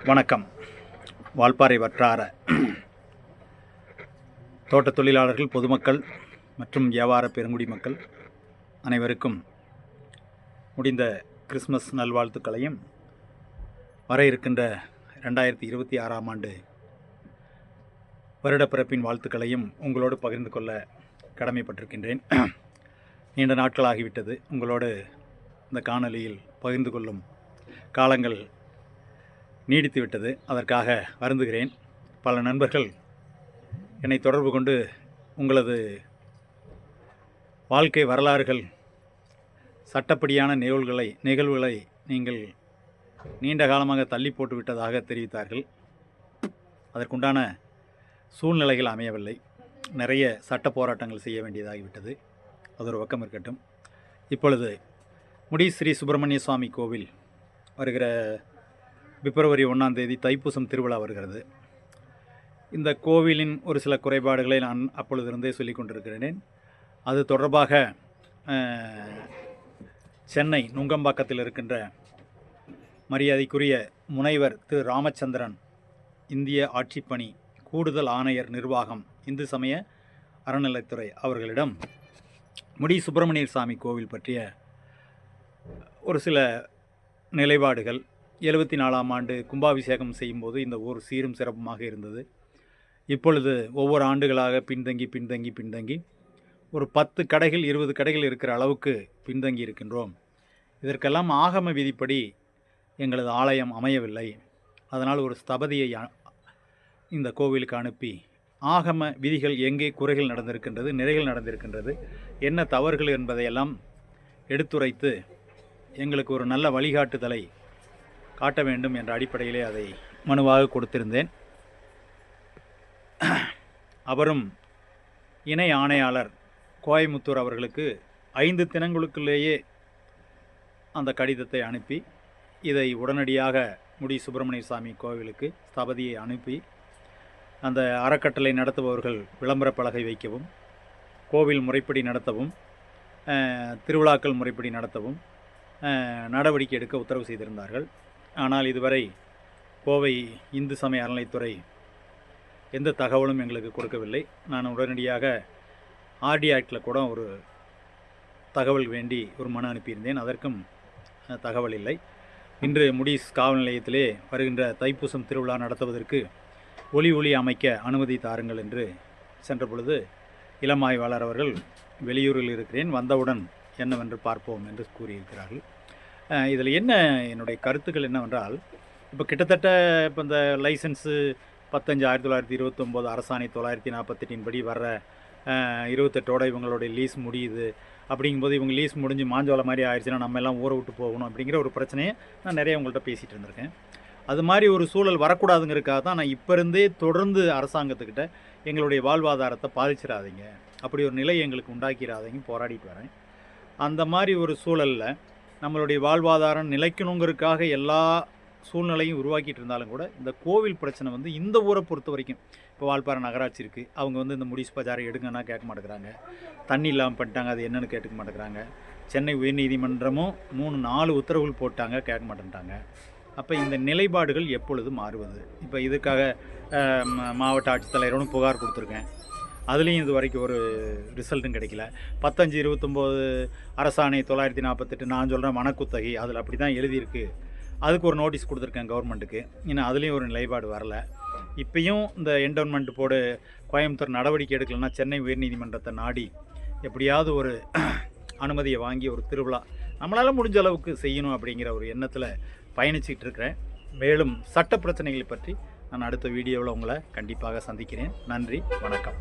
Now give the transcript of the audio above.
வணக்கம். வால்பாறை வட்டார தோட்டத் தொழிலாளர்கள், பொதுமக்கள் மற்றும் வியாபார பெருங்குடி மக்கள் அனைவருக்கும் முடிந்த கிறிஸ்மஸ் நல்வாழ்த்துக்களையும் வர இருக்கின்ற 2026ஆம் ஆண்டு வருடப்பிறப்பின் வாழ்த்துக்களையும் உங்களோடு பகிர்ந்து கொள்ள கடமைப்பட்டிருக்கின்றேன். நீண்ட நாட்களாகிவிட்டது உங்களோடு இந்த காணொலியில் பகிர்ந்து கொள்ளும் காலங்கள் நீடித்துவிட்டது. அதற்காக வருந்துகிறேன். பல நண்பர்கள் என்னை தொடர்பு கொண்டு உங்களது வாழ்க்கை வரலாறுகள், சட்டப்படியான நிகழ்வுகளை நீங்கள் நீண்ட காலமாக தள்ளி போட்டு விட்டதாக தெரிவித்தார்கள். அதற்குண்டான சூழ்நிலைகள் அமையவில்லை. நிறைய சட்ட போராட்டங்கள் செய்ய வேண்டியதாகிவிட்டது. அது ஒரு பக்கம் இருக்கட்டும். இப்பொழுது முடி ஸ்ரீ சுப்பிரமணிய சுவாமி கோவில் வருகிற பிப்ரவரி 1ஆம் தேதி தைப்பூசம் திருவிழா வருகிறது. இந்த கோவிலின் ஒரு சில குறைபாடுகளை நான் அப்பொழுதிருந்தே சொல்லிக் கொண்டிருக்கிறேன். அது தொடர்பாக சென்னை நுங்கம்பாக்கத்தில் இருக்கின்ற மரியாதைக்குரிய முனைவர் திரு ராமச்சந்திரன், இந்திய ஆட்சிப்பணி கூடுதல் ஆணையர் நிர்வாகம், இந்து சமய அறநிலைத்துறை அவர்களிடம் முடி சுப்பிரமணிய சாமி கோவில் பற்றிய ஒரு சில நிலைப்பாடுகள், 74ஆம் ஆண்டு கும்பாபிஷேகம் செய்யும்போது இந்த ஊர் சீரும் சிறப்புமாக இருந்தது. இப்பொழுது ஒவ்வொரு ஆண்டுகளாக பின்தங்கி ஒரு 10 கடைகள் 20 கடைகள் இருக்கிற அளவுக்கு பின்தங்கி இருக்கின்றோம். இதற்கெல்லாம் ஆகம விதிப்படி எங்களது ஆலயம் அமையவில்லை. அதனால் ஒரு ஸ்தபதியை இந்த கோவிலுக்கு அனுப்பி ஆகம விதிகள் எங்கே குறைகள் நடந்திருக்கின்றது, நிறைகள் நடந்திருக்கின்றது, என்ன தவறுகள் என்பதையெல்லாம் எடுத்துரைத்து எங்களுக்கு ஒரு நல்ல வழிகாட்டுதலை காட்ட வேண்டும் என்ற அடிப்படையிலே அதை மனுவாக கொடுத்திருந்தேன். அவரும் இணை ஆணையாளர் கோயமுத்தூர் அவர்களுக்கு 5 தினங்களுக்குள்ளேயே அந்த கடிதத்தை அனுப்பி இதை உடனடியாக முடி சுப்பிரமணிய சாமி கோவிலுக்கு ஸ்தபதியை அனுப்பி அந்த அறக்கட்டளை நடத்துபவர்கள் விளம்பர பலகை வைக்கவும், கோவில் முறைப்படி நடத்தவும், திருவிழாக்கள் முறைப்படி நடத்தவும் நடவடிக்கை எடுக்க உத்தரவு செய்திருந்தார்கள். ஆனால் இதுவரை கோவை இந்து சமய அறநிலைத்துறை எந்த தகவலும் எங்களுக்கு கொடுக்கவில்லை. நான் உடனடியாக ஆர்டி ஆக்டில் கூட ஒரு தகவல் வேண்டி ஒரு மனு அனுப்பியிருந்தேன். அதற்கும் தகவல் இல்லை. இன்று முடிஸ் காவல் நிலையத்திலே வருகின்ற தைப்பூசம் திருவிழா நடத்துவதற்கு ஒளி அமைக்க அனுமதி தாருங்கள் என்று சென்ற பொழுது இளம் ஆய்வாளர் அவர்கள் வெளியூரில் இருக்கிறேன், வந்தவுடன் என்னவென்று பார்ப்போம் என்று கூறியிருக்கிறார்கள். இதில் என்ன என்னுடைய கருத்துக்கள் என்னவென்றால், இப்போ கிட்டத்தட்ட இப்போ இந்த லைசன்ஸு 15/1929 அரசாணை 948 படி வர்ற 28ஓட இவங்களுடைய லீஸ் முடியுது. அப்படிங்கும்போது இவங்க லீஸ் முடிஞ்சு மாஞ்சோலை மாதிரி ஆயிடுச்சுன்னா நம்ம எல்லாம் ஊரை விட்டு போகணும் அப்படிங்கிற ஒரு பிரச்சனையை நான் நிறைய உங்கள்கிட்ட பேசிகிட்டு இருந்திருக்கேன். அது மாதிரி ஒரு சூழல் வரக்கூடாதுங்கிறதுக்காக தான் நான் இப்போ இருந்தே தொடர்ந்து அரசாங்கத்துக்கிட்ட எங்களுடைய வாழ்வாதாரத்தை பாதிச்சிடாதீங்க, அப்படி ஒரு நிலை எங்களுக்கு உண்டாக்கிடாதீங்க போராடிட்டு வரேன். அந்த மாதிரி ஒரு சூழலில் நம்மளுடைய வாழ்வாதாரம் நிலைக்கணுங்கிறதுக்காக எல்லா சூழ்நிலையும் உருவாக்கிட்டு இருந்தாலும் கூட இந்த கோவில் பிரச்சனை வந்து இந்த ஊரை பொறுத்த வரைக்கும், இப்போ வால்பாறை நகராட்சி இருக்குது, அவங்க இந்த முடிஸ் பஜாரை எடுங்கன்னா கேட்க மாட்டேங்கிறாங்க. தண்ணி இல்லாமல் பண்ணிட்டாங்க, அது என்னென்னு கேட்க மாட்டேங்கிறாங்க. சென்னை உயர்நீதிமன்றமும் 3-4 உத்தரவுகள் போட்டாங்க, கேட்க மாட்டேன்ட்டாங்க. அப்போ இந்த நிலைப்பாடுகள் எப்பொழுது மாறுவது? இப்போ இதுக்காக மாவட்ட ஆட்சித்தலைவரும் புகார் கொடுத்துருக்கேன். அதுலேயும் இது வரைக்கும் ஒரு ரிசல்ட்டும் கிடைக்கல. 15/29 அரசாணை 948 நான் சொல்கிறேன் மனக்குத்தகை, அதில் அப்படி தான் எழுதியிருக்கு. அதுக்கு ஒரு நோட்டீஸ் கொடுத்துருக்கேன் கவர்மெண்ட்டுக்கு. இன்னும் அதுலேயும் ஒரு நிலைப்பாடு வரல. இப்போயும் இந்த என்டோன்மெண்ட் போர்டு கோயம்புத்தூர் நடவடிக்கை எடுக்கலைன்னா சென்னை உயர்நீதிமன்றத்தை நாடி எப்படியாவது ஒரு அனுமதியை வாங்கி ஒரு திருவிழா நம்மளால் முடிஞ்ச அளவுக்கு செய்யணும் அப்படிங்கிற ஒரு எண்ணத்தில் பயணிச்சிக்கிட்டு இருக்கிறேன். மேலும் சட்ட பிரச்சனைகளை பற்றி நான் அடுத்த வீடியோவில் உங்களை கண்டிப்பாக சந்திக்கிறேன். நன்றி, வணக்கம்.